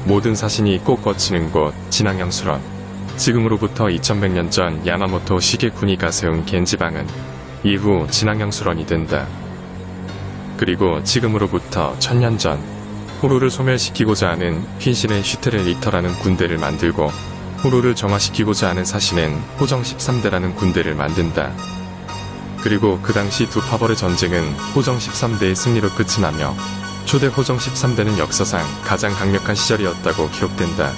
모든 사신이 꼭 거치는 곳 진앙형 수런. 지금으로부터 2100년 전 야마모토 시게쿠니가 세운 겐지방은 이후 진앙형 수런이 된다. 그리고 지금으로부터 1000년 전 호루를 소멸시키고자 하는 퀸신은 슈테르 리터라는 군대를 만들고 호루를 정화시키고자 하는 사신은 호정 13대라는 군대를 만든다. 그리고 그 당시 두 파벌의 전쟁은 호정 13대의 승리로 끝이 나며 초대 호정 13대는 역사상 가장 강력한 시절이었다고 기록된다.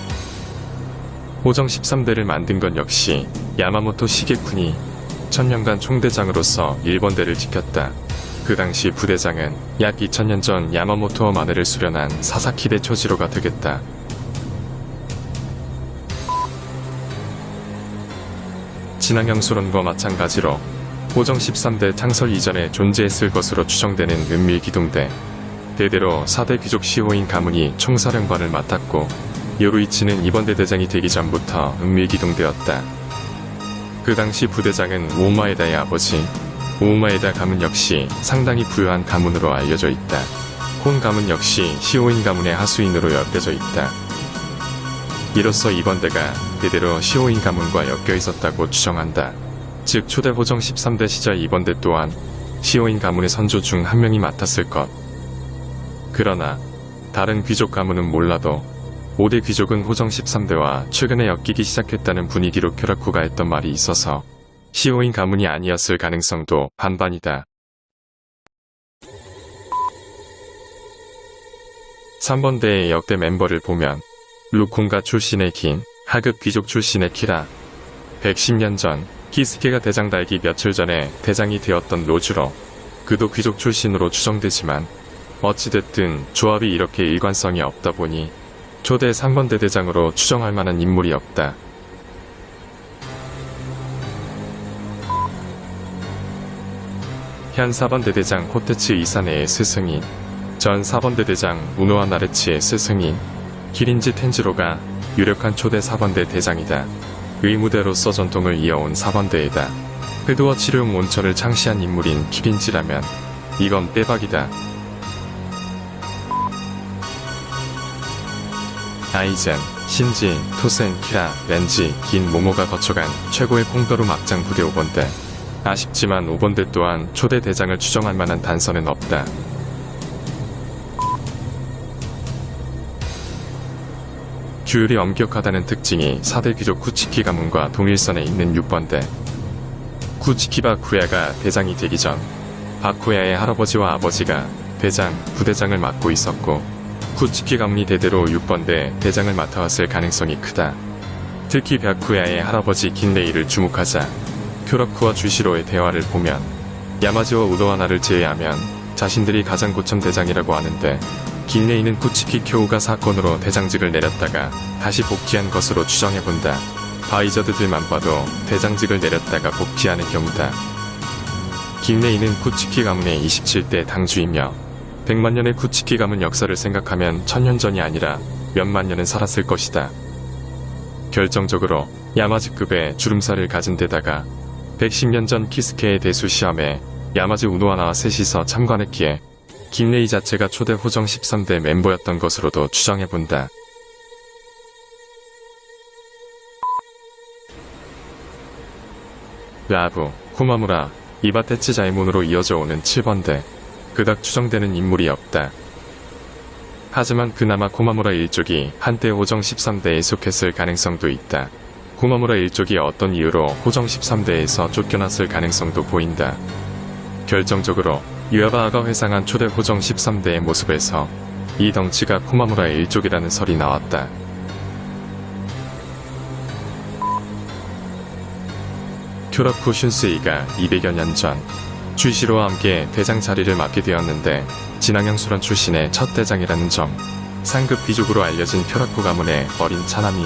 호정 13대를 만든 건 역시 야마모토 시게쿠니 1000년간 총대장으로서 일본대를 지켰다. 그 당시 부대장은 약 2000년 전 야마모토와 마네를 수련한 사사키데 초지로가 되겠다. 진앙형 수론과 마찬가지로 호정 13대 창설 이전에 존재했을 것으로 추정되는 은밀기동대. 대대로 4대 귀족 시호인 가문이 총사령관을 맡았고 요루이치는 이번 대대장이 되기 전부터 은밀기동대였다. 그 당시 부대장은 오마에다의 아버지 오마에다 가문 역시 상당히 부유한 가문으로 알려져 있다. 혼 가문 역시 시호인 가문의 하수인으로 엮여져 있다. 이로써 이번 대가 대대로 시호인 가문과 엮여 있었다고 추정한다. 즉 초대 호정 13대 시절 이번 대 또한 시호인 가문의 선조 중 한 명이 맡았을 것. 그러나 다른 귀족 가문은 몰라도 5대 귀족은 호정 13대와 최근에 엮이기 시작했다는 분위기로 쿄라쿠가 했던 말이 있어서 시호인 가문이 아니었을 가능성도 반반이다. 3번대의 역대 멤버를 보면 루콘가 출신의 긴, 하급 귀족 출신의 키라, 110년 전 키스케가 대장 달기 며칠 전에 대장이 되었던 로주로, 그도 귀족 출신으로 추정되지만 어찌됐든 조합이 이렇게 일관성이 없다 보니 초대 3번대 대장으로 추정할 만한 인물이 없다. 현 4번대 대장 호테츠 이사네의 스승인, 전 4번대 대장 우노와 나레치의 스승인 기린지 텐지로가 유력한 초대 4번대 대장이다. 의무대로서 전통을 이어온 4번대에다 회도와 치료용 온천을 창시한 인물인 기린지라면 이건 빼박이다. 아이젠, 신지, 토센, 키라, 렌지, 긴 모모가 거쳐간 최고의 콩가루 막장 부대 5번대. 아쉽지만 5번대 또한 초대 대장을 추정할 만한 단서는 없다. 규율이 엄격하다는 특징이 4대 귀족 쿠치키 가문과 동일선에 있는 6번대. 쿠치키 바쿠야가 대장이 되기 전 바쿠야의 할아버지와 아버지가 대장, 부대장을 맡고 있었고 쿠치키 가문이 대대로 6번대 대장을 맡아왔을 가능성이 크다. 특히 바쿠야의 할아버지 긴레이를 주목하자 쿄라쿠와 주시로의 대화를 보면 야마지와 우도하나를 제외하면 자신들이 가장 고참 대장이라고 하는데 긴레이는 쿠치키 쿄우가 사건으로 대장직을 내렸다가 다시 복귀한 것으로 추정해본다. 바이저드들만 봐도 대장직을 내렸다가 복귀하는 경우다. 긴레이는 쿠치키 가문의 27대 당주이며 100만 년의 쿠치키 가문 역사를 생각하면 1000년 전이 아니라 몇만 년은 살았을 것이다. 결정적으로 야마즈급의 주름살을 가진 데다가 110년 전 키스케의 대수 시험에 야마즈 우노하나와 셋이서 참관했기에 긴레이 자체가 초대 호정 13대 멤버였던 것으로도 추정해본다. 라부, 코마무라, 이바테츠 자이몬으로 이어져 오는 7번대. 그닥 추정되는 인물이 없다. 하지만 그나마 코마무라 일족이 한때 호정 13대에 속했을 가능성도 있다. 코마무라 일족이 어떤 이유로 호정 13대에서 쫓겨났을 가능성도 보인다. 결정적으로 유야바아가 회상한 초대 호정 13대의 모습에서 이 덩치가 코마무라 일족이라는 설이 나왔다. 쿄라쿠 슌스이가 200여 년 전 주시로와 함께 대장 자리를 맡게 되었는데 진앙형 수련 출신의 첫 대장이라는 점, 상급 귀족으로 알려진 쿄라쿠 가문의 어린 차남이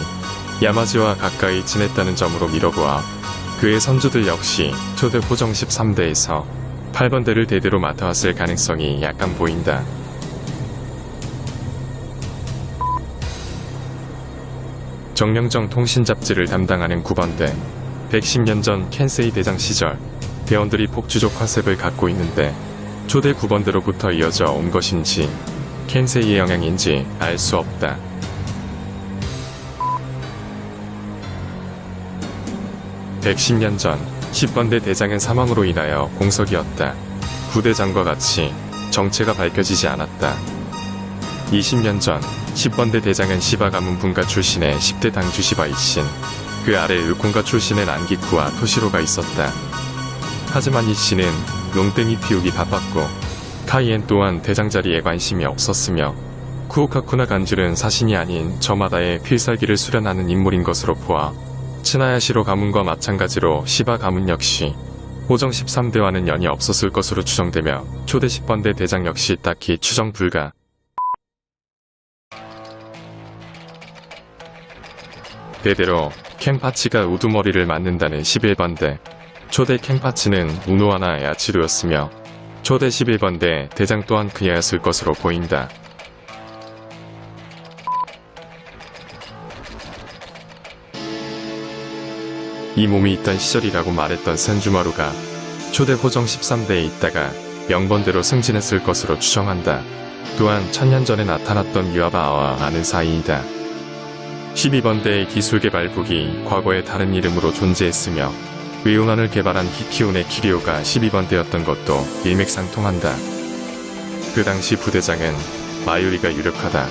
야마지와 가까이 지냈다는 점으로 미뤄보아 그의 선조들 역시 초대 호정 13대에서 8번대를 대대로 맡아왔을 가능성이 약간 보인다. 정령정 통신잡지를 담당하는 9번대. 110년 전 켄세이 대장 시절 대원들이 폭주족 컨셉을 갖고 있는데 초대 9번대로부터 이어져 온 것인지 켄세이의 영향인지 알 수 없다. 110년 전 10번대 대장은 사망으로 인하여 공석이었다. 부대장과 같이 정체가 밝혀지지 않았다. 20년 전 10번대 대장은 시바 가문 분가 출신의 10대 당주 시바 이신, 그 아래 을콘가 출신의 난기쿠와 토시로가 있었다. 하지만 이씨는 농땡이 피우기 바빴고 카이엔 또한 대장 자리에 관심이 없었으며 쿠오카쿠나 간줄은 사신이 아닌 저마다의 필살기를 수련하는 인물인 것으로 보아 츠나야시로 가문과 마찬가지로 시바 가문 역시 호정 13대와는 연이 없었을 것으로 추정되며 초대 10번대 대장 역시 딱히 추정 불가. 대대로 켄파치가 우두머리를 맞는다는 11번대, 초대 켄파치는 우노하나 야치루였으며 초대 11번대 대장 또한 그녀였을 것으로 보인다. 이 몸이 있던 시절이라고 말했던 센주마루가 초대 호정 13대에 있다가 명번대로 승진했을 것으로 추정한다. 또한 천년 전에 나타났던 유아바아와 아는 사이이다. 12번대의 기술개발국이 과거에 다른 이름으로 존재했으며 의운환을 개발한 히키온의 키리오가 12번대였던 것도 일맥상통한다. 그 당시 부대장은 마유리가 유력하다.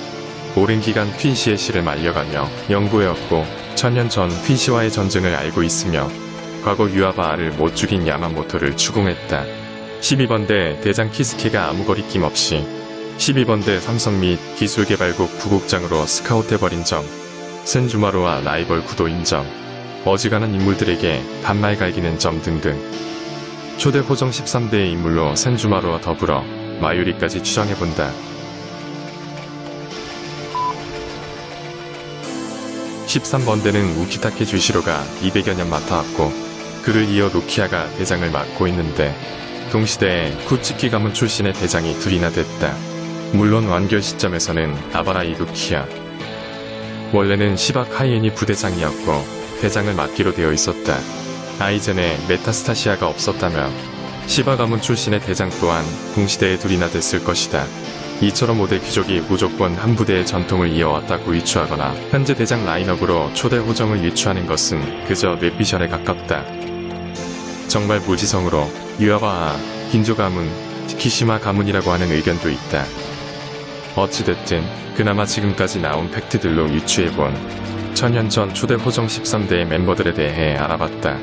오랜 기간 퀸시의 시를 말려가며 연구해왔고 천년 전 퀸시와의 전쟁을 알고 있으며 과거 유아바아를 못 죽인 야마모토를 추궁했다. 12번대 대장 키스케가 아무 거리낌 없이 12번대 삼성 및 기술개발국 부국장으로 스카웃해버린 점, 센주마루와 라이벌 구도 인정, 어지간한 인물들에게 반말 갈기는 점 등등. 초대 호정 13대의 인물로 센주마루와 더불어 마유리까지 추정해본다. 13번대는 우키타케 주시로가 200여 년 맡아왔고 그를 이어 노키아가 대장을 맡고 있는데 동시대에 쿠츠키 가문 출신의 대장이 둘이나 됐다. 물론 완결 시점에서는 아바라 이부키야. 원래는 시바 카이엔이 부대장이었고 대장을 맡기로 되어 있었다. 아이젠에 메타스타시아가 없었다면 시바 가문 출신의 대장 또한 동시대에 둘이나 됐을 것이다. 이처럼 5대 귀족이 무조건 한 부대의 전통을 이어왔다고 유추하거나 현재 대장 라인업으로 초대 호정을 유추하는 것은 그저 뇌피셜에 가깝다. 정말 무지성으로 유아바아, 긴조 가문, 키시마 가문이라고 하는 의견도 있다. 어찌됐든 그나마 지금까지 나온 팩트들로 유추해본 천년 전 초대 호정 13대의 멤버들에 대해 알아봤다.